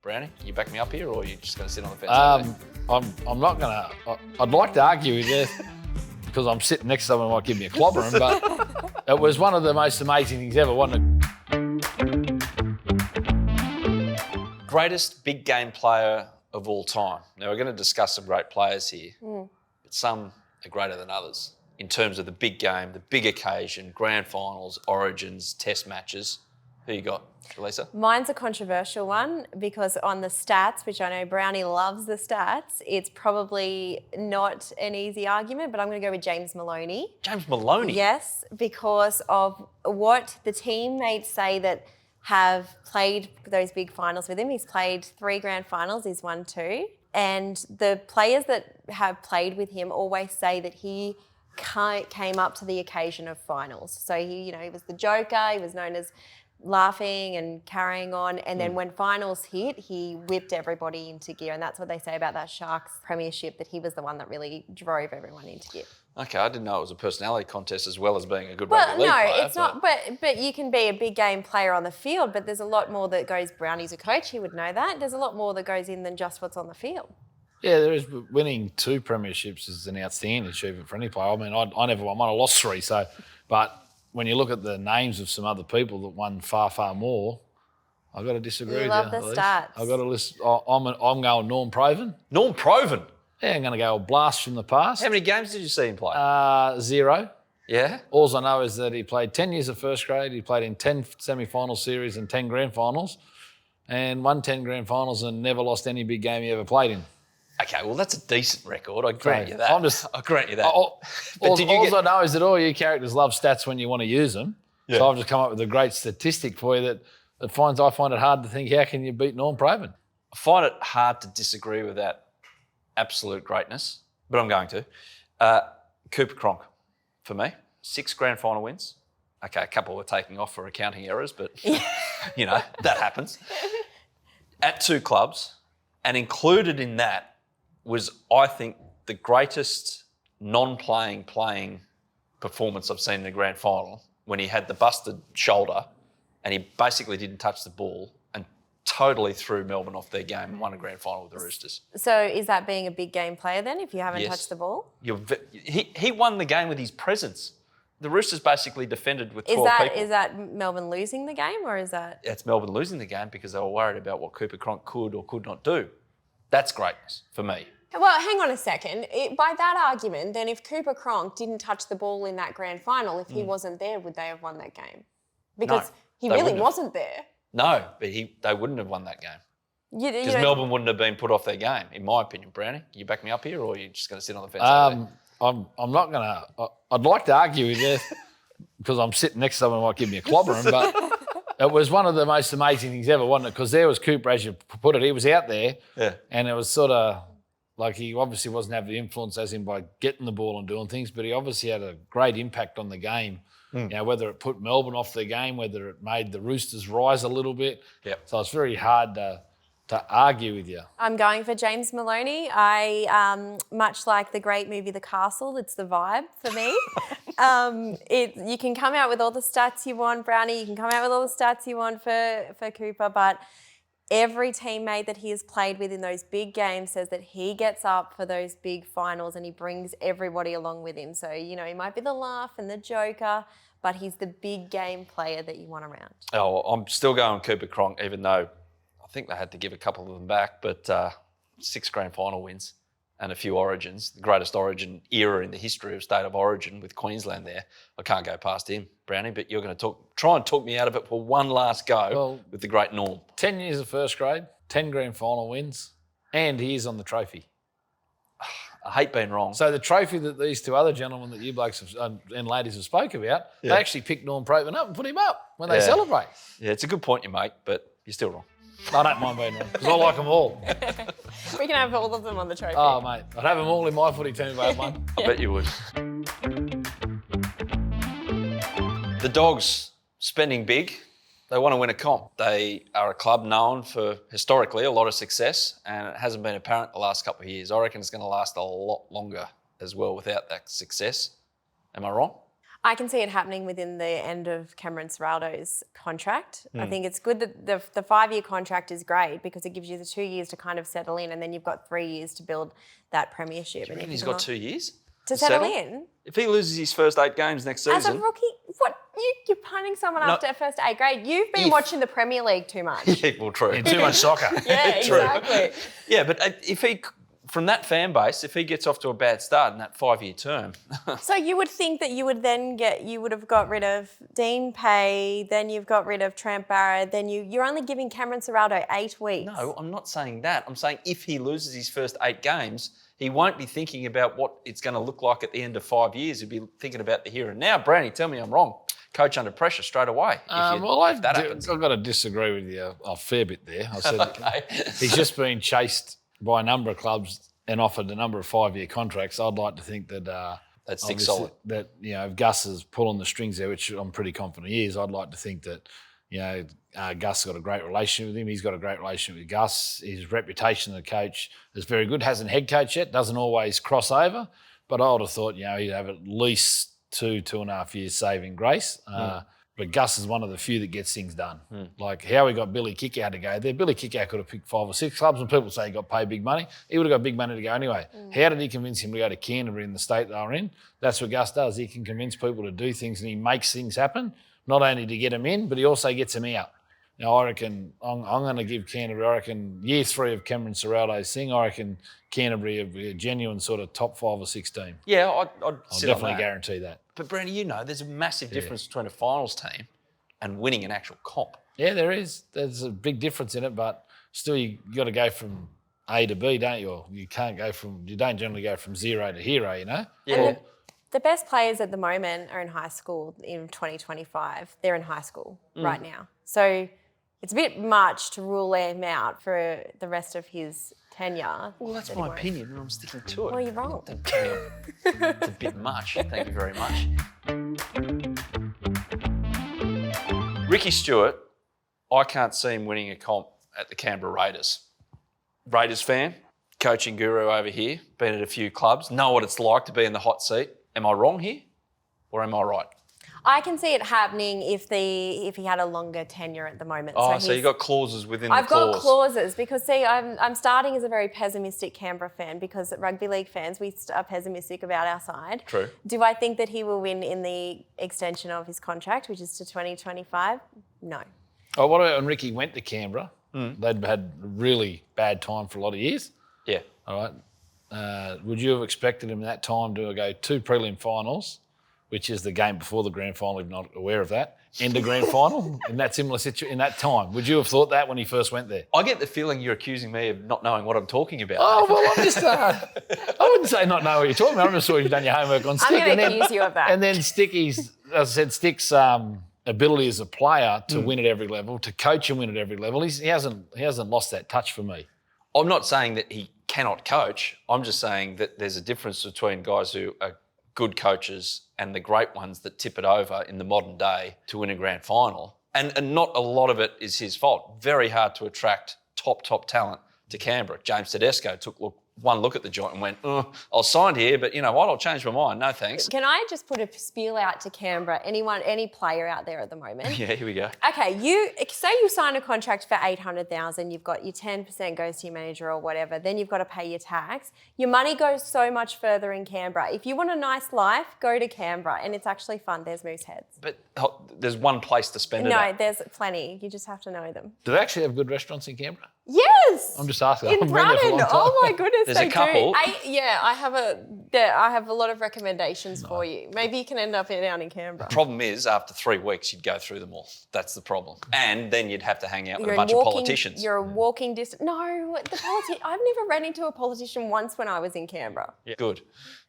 Brownie, you back me up here, or are you just going to sit on the fence? I'm not going to. I'd like to argue with you because I'm sitting next to someone who might give me a clobbering, but it was one of the most amazing things ever, wasn't it? Greatest big game player of all time. Now, we're going to discuss some great players here, but some are greater than others in terms of the big game, the big occasion, grand finals, origins, test matches. Who you got, Jelisa? Mine's a controversial one because on the stats, which I know Brownie loves the stats, it's probably not an easy argument, but I'm going to go with James Maloney. James Maloney? Yes, because of what the teammates say that have played those big finals with him. He's played 3 grand finals, he's won 2. And the players that have played with him always say that he came up to the occasion of finals. So he was the joker, he was known as laughing and carrying on, and then when finals hit, he whipped everybody into gear, and that's what they say about that Sharks premiership, that he was the one that really drove everyone into gear. Okay, I didn't know it was a personality contest as well as being a good rugby league player. No, it's not, but you can be a big game player on the field, but there's a lot more that goes. Brownie's a coach, he would know that. There's a lot more that goes in than just what's on the field. Yeah, there is. Winning 2 premierships is an outstanding achievement for any player. I mean, I never won one, I lost 3, but when you look at the names of some other people that won far, far more, I've got to disagree with you. You love the stats. I've got to list. I'm going Norm Provan. Norm Provan? Yeah, I'm going to go a blast from the past. How many games did you see him play? 0. Yeah? All I know is that he played 10 years of first grade, he played in 10 semi-final series and 10 grand finals, and won 10 grand finals and never lost any big game he ever played in. Okay, well, that's a decent record. I grant you that. I grant you that. All I know is that all you characters love stats when you want to use them. Yeah. So I've just come up with a great statistic for you that I find it hard to think, how can you beat Norm Provan? I find it hard to disagree with that absolute greatness, but I'm going to. Cooper Cronk, for me. 6 grand final wins. Okay, a couple were taking off for accounting errors, but, that happens. At 2 clubs, and included in that was, I think, the greatest non-playing playing performance I've seen in a grand final, when he had the busted shoulder and he basically didn't touch the ball and totally threw Melbourne off their game and won a grand final with the Roosters. So is that being a big game player then, if you haven't touched the ball? He won the game with his presence. The Roosters basically defended with 12 people. Is that Melbourne losing the game, or is that... It's Melbourne losing the game because they were worried about what Cooper Cronk could or could not do. That's greatness for me. Well, hang on a second. By that argument, then if Cooper Cronk didn't touch the ball in that grand final, if he wasn't there, would they have won that game? Because he really wasn't there. No, but they wouldn't have won that game. Because Melbourne wouldn't have been put off their game, in my opinion. Brownie, you back me up here, or are you just going to sit on the fence? I'm not going to... I'd like to argue with you because I'm sitting next to someone who might give me a clobbering, but it was one of the most amazing things ever, wasn't it? Because there was Cooper, as you put it, he was out there, and it was sort of... Like, he obviously wasn't having the influence as in by getting the ball and doing things, but he obviously had a great impact on the game. Whether it put Melbourne off the game, whether it made the Roosters rise a little bit. Yep. So it's very hard to argue with you. I'm going for James Maloney. Much like the great movie The Castle, it's the vibe for me. You can come out with all the stats you want, Brownie. You can come out with all the stats you want for Cooper, but every teammate that he has played with in those big games says that he gets up for those big finals and he brings everybody along with him. So, he might be the laugh and the joker, but he's the big game player that you want around. Oh, I'm still going Cooper Cronk, even though I think they had to give a couple of them back, but 6 grand final wins and a few origins, the greatest origin era in the history of state of origin with Queensland there. I can't go past him, Brownie, but you're going to try and talk me out of it for one last go with the great Norm. 10 years of first grade, 10 grand final wins, and he is on the trophy. I hate being wrong. So the trophy that these 2 other gentlemen that you blokes and ladies have spoke about, they actually picked Norm Provan up and put him up when they celebrate. Yeah, it's a good point you make, but you're still wrong. I don't mind being wrong because I like them all. We can have all of them on the trophy. Oh, mate, I'd have them all in my footy team if I had one. I bet you would. The Dogs spending big. They want to win a comp. They are a club known for, historically, a lot of success, and it hasn't been apparent the last couple of years. I reckon it's going to last a lot longer as well without that success. Am I wrong? I can see it happening within the end of Cameron Ciraldo's contract. I think it's good that the 5-year contract is great because it gives you the 2 years to kind of settle in, and then you've got 3 years to build that premiership. Do you reckon he's got 2 years? To settle in? If he loses his first 8 games next season... As a rookie, what? You're punting someone after their first 8 grade. You've been watching the Premier League too much. Yeah, well, true. And too much soccer. Yeah, exactly. Yeah, but if he... From that fan base, if he gets off to a bad start in that 5-year term... So you would think that you would have got rid of Dean Pay, then you've got rid of Trent Barrett, then you're only giving Cameron Ciraldo 8 weeks. No, I'm not saying that. I'm saying if he loses his first 8 games, he won't be thinking about what it's going to look like at the end of 5 years. He'll be thinking about the here and now. Brownie, tell me I'm wrong. Coach under pressure straight away. If that happens. I've got to disagree with you a fair bit there. I said Okay. he's just been chased by a number of clubs and offered a number of 5-year contracts. I'd like to think that That sticks solid. That if Gus is pulling the strings there, which I'm pretty confident he is, I'd like to think that Gus has got a great relationship with him. He's got a great relationship with Gus. His reputation as a coach is very good. Hasn't head coach yet. Doesn't always cross over, but I would have thought he'd have at least 2.5 years saving grace. But Gus is one of the few that gets things done. Like how we got Billy Kickout to go there. Billy Kickout could have picked 5 or 6 clubs, and people say he got paid big money. He would have got big money to go anyway. How did he convince him to go to Canterbury in the state they were in? That's what Gus does. He can convince people to do things, and he makes things happen, not only to get them in, but he also gets them out. Now, I reckon I'm going to give Canterbury, year 3 of Cameron Ciraldo's thing, I reckon Canterbury a genuine sort of top 5 or 6 team. Yeah, I'd I'll sit definitely on that. guarantee that. But Brandy, there's a massive difference between a finals team and winning an actual comp. Yeah, there is. There's a big difference in it, but still you got to go from A to B, don't you? Or you don't generally go from 0 to hero, Yeah. And the best players at the moment are in high school in 2025. They're in high school right now. So it's a bit much to rule him out for the rest of his tenure. Well, that's my opinion, and I'm sticking to it. Well, you're wrong. It's a bit much. Thank you very much. Ricky Stuart, I can't see him winning a comp at the Canberra Raiders. Raiders fan, coaching guru over here, been at a few clubs, know what it's like to be in the hot seat. Am I wrong here, or am I right? I can see it happening if he had a longer tenure at the moment. So you got clauses within I've the clause. got clauses because, see, I'm starting as a very pessimistic Canberra fan because Rugby League fans, we are pessimistic about our side. True. Do I think that he will win in the extension of his contract, which is to 2025? No. Oh, what about when Ricky went to Canberra? They'd had a really bad time for a lot of years. Yeah. All right. Would you have expected him that time to go 2 prelim finals, which is the game before the grand final, if not aware of that, and the grand final in that similar situation in that time? Would you have thought that when he first went there? I get the feeling you're accusing me of not knowing what I'm talking about. Oh, well, I'm just, I wouldn't say not know what you're talking about. I'm just sure you've done your homework on Stick. I'm going to accuse you of that. And then Stick's ability as a player to win at every level, to coach and win at every level, he hasn't lost that touch for me. I'm not saying that he cannot coach. I'm just saying that there's a difference between guys who are good coaches and the great ones that tip it over in the modern day to win a grand final. And not a lot of it is his fault. Very hard to attract top talent to Canberra. James Tedesco took one look at the joint and went, I was signed here, but you know what? I'll change my mind. No thanks. Can I just put a spiel out to Canberra? Any player out there at the moment? Yeah, here we go. Okay, you sign a contract for $800,000. You've got your 10% goes to your manager or whatever. Then you've got to pay your tax. Your money goes so much further in Canberra. If you want a nice life, go to Canberra, and it's actually fun. There's Mooseheads. But there's one place to spend it No, at. there's plenty. You just have to know them. Do they actually have good restaurants in Canberra? Yes. I'm just asking. In I've been there for a Brown. long time. Oh my goodness, There's they a couple. do. I have a lot of recommendations for you. Maybe you can end up down in Canberra. Problem is, after 3 weeks, you'd go through them all. That's the problem. And then you'd have to hang out with You're a bunch of politicians. You're a walking distance. No, I've never ran into a politician once when I was in Canberra. Yeah. Good.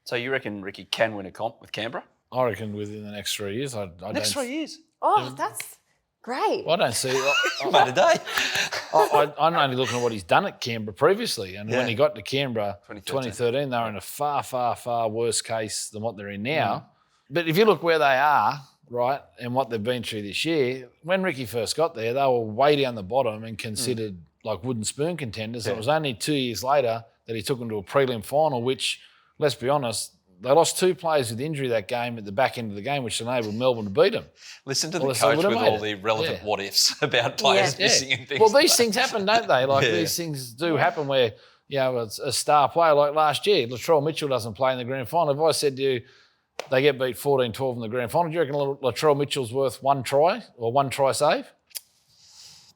So you reckon Ricky can win a comp with Canberra? I reckon within the next 3 years. Next 3 years? Oh, that's great. I don't see. Made a day. I'm only looking at what he's done at Canberra previously. And when he got to Canberra 2013, they were in a far worse case than what they're in now. But if you look where they are, right, and what they've been through this year, when Ricky first got there, they were way down the bottom and considered like wooden spoon contenders. Yeah. It was only 2 years later that he took them to a prelim final, which, let's be honest, they lost 2 players with injury that game at the back end of the game, which enabled Melbourne to beat them. Listen to the Well, they coach would've with made all it. the relevant Yeah. what-ifs about players missing and things. Well, these things happen, don't they? Like Yeah. these things do happen where, it's a star player like last year. Latrell Mitchell doesn't play in the grand final. If I said to you, they get beat 14-12 in the grand final, do you reckon Latrell Mitchell's worth 1 try or 1 try save?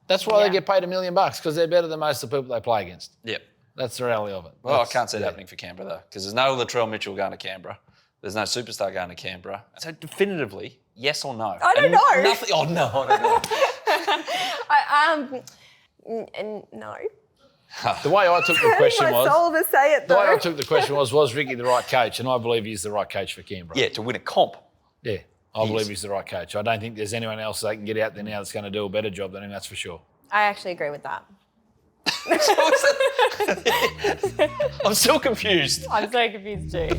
That's why they get paid $1 million because they're better than most of the people they play against. Yep. That's the reality of it. Well, I can't see it happening for Canberra, though, because there's no Latrell Mitchell going to Canberra. There's no superstar going to Canberra. So definitively, yes or no? I don't know. Nothing. Oh, no, I don't know. No. The way I took the question My soul to say it the way though. I took the question was Ricky the right coach? And I believe he's the right coach for Canberra. Yeah, to win a comp. Yeah, I believe he's the right coach. I don't think there's anyone else they can get out there now that's going to do a better job than him, that's for sure. I actually agree with that. I'm still confused. I'm so confused too.